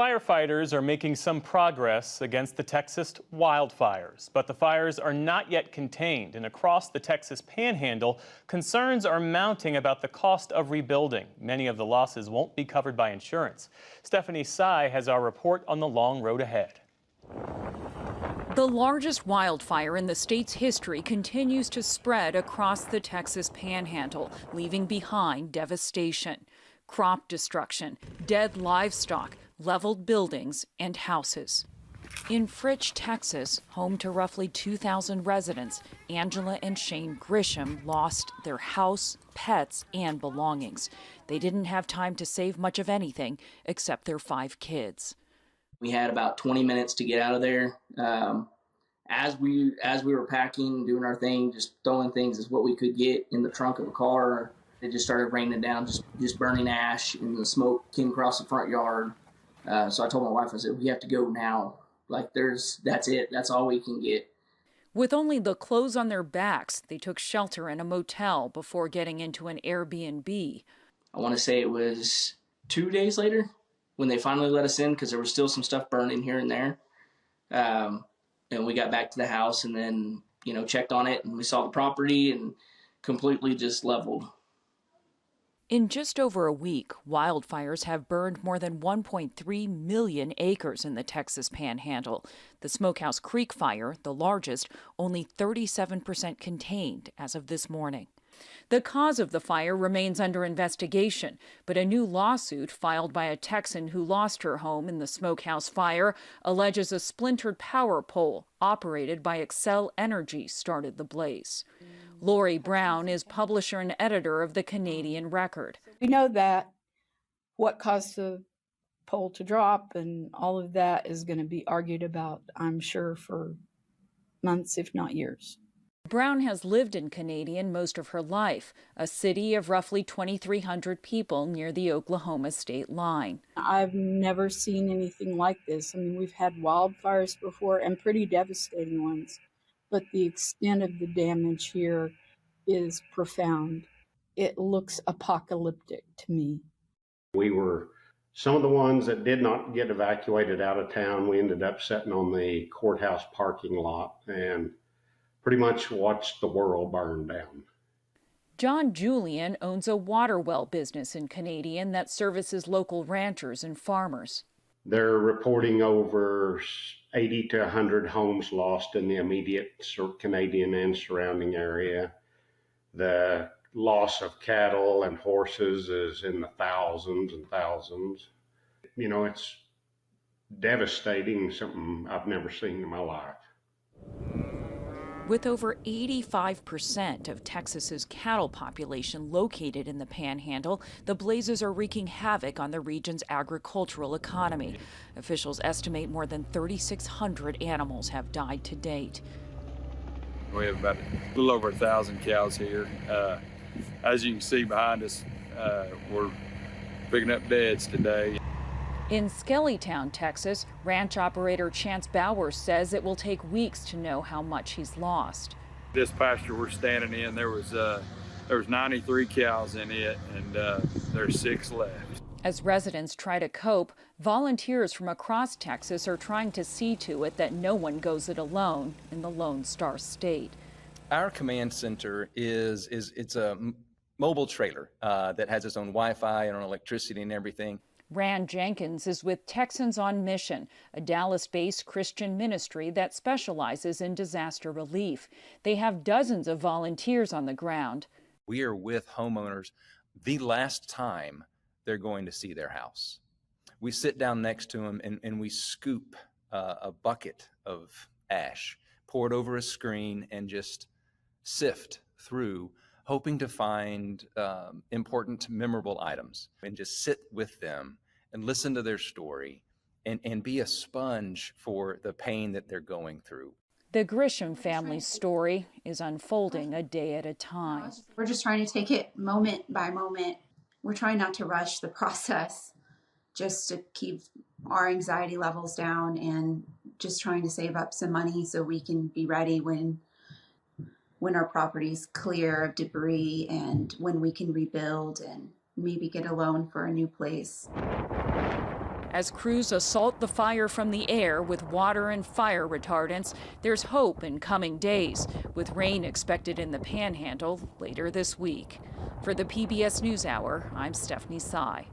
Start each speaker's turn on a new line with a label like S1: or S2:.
S1: Firefighters are making some progress against the Texas wildfires, but the fires are not yet contained. And across the Texas Panhandle, concerns are mounting about the cost of rebuilding. Many of the losses won't be covered by insurance. Stephanie Sy has our report on the long road ahead.
S2: The largest wildfire in the state's history continues to spread across the Texas Panhandle, leaving behind devastation, crop destruction, dead livestock, leveled buildings and houses. In Fritch, Texas, home to roughly 2,000 residents, Angela and Shane Grisham lost their house, pets, and belongings. They didn't have time to save much of anything except their 5 kids.
S3: We had about 20 minutes to get out of there. As we were packing, doing our thing, just throwing things as what we could get in the trunk of a car, it just started raining down, just burning ash, and the smoke came across the front yard. So I told my wife, I said, we have to go now. Like, that's it. That's all we can get.
S2: With only the clothes on their backs, they took shelter in a motel before getting into an Airbnb.
S3: I want to say it was 2 days later when they finally let us in, because there was still some stuff burning here and there. And we got back to the house and then, checked on it, and we saw the property and completely just leveled.
S2: In just over a week, wildfires have burned more than 1.3 million acres in the Texas Panhandle. The Smokehouse Creek fire, the largest, only 37% contained as of this morning. The cause of the fire remains under investigation, but a new lawsuit filed by a Texan who lost her home in the Smokehouse fire alleges a splintered power pole operated by Xcel Energy started the blaze. Lori Brown is publisher and editor of the Canadian Record.
S4: We know that what caused the pole to drop and all of that is going to be argued about, I'm sure, for months, if not years.
S2: Brown has lived in Canadian most of her life, a city of roughly 2,300 people near the Oklahoma state line.
S4: I've never seen anything like this. I mean, we've had wildfires before and pretty devastating ones, but the extent of the damage here is profound. It looks apocalyptic to me.
S5: We were some of the ones that did not get evacuated out of town. We ended up sitting on the courthouse parking lot and pretty much watched the world burn down.
S2: John Julian owns a water well business in Canadian that services local ranchers and farmers.
S5: They're reporting over 80 to 100 homes lost in the immediate Canadian and surrounding area. The loss of cattle and horses is in the thousands and thousands. It's devastating, something I've never seen in my life.
S2: With over 85% of Texas's cattle population located in the Panhandle, the blazes are wreaking havoc on the region's agricultural economy. Officials estimate more than 3,600 animals have died to date.
S6: We have about a little over 1,000 cows here. As you can see behind us, we're picking up deads today.
S2: In Skellytown, Texas, ranch operator Chance Bowers says it will take weeks to know how much he's lost.
S6: This pasture we're standing in, there was 93 cows in it, and there's 6 left.
S2: As residents try to cope, volunteers from across Texas are trying to see to it that no one goes it alone in the Lone Star State.
S7: Our command center it's a mobile trailer that has its own Wi-Fi and own electricity and everything.
S2: Rand Jenkins is with Texans on Mission, a Dallas-based Christian ministry that specializes in disaster relief. They have dozens of volunteers on the ground.
S7: We are with homeowners the last time they're going to see their house. We sit down next to them and we scoop a bucket of ash, pour it over a screen, and just sift through, hoping to find important, memorable items, and just sit with them and listen to their story and be a sponge for the pain that they're going through.
S2: The Grisham family's story is unfolding a day at a time.
S8: We're just trying to take it moment by moment. We're trying not to rush the process, just to keep our anxiety levels down and just trying to save up some money so we can be ready when our property's clear of debris and when we can rebuild and maybe get a loan for a new place.
S2: As crews assault the fire from the air with water and fire retardants, there's hope in coming days, with rain expected in the Panhandle later this week. For the PBS NewsHour, I'm Stephanie Sy.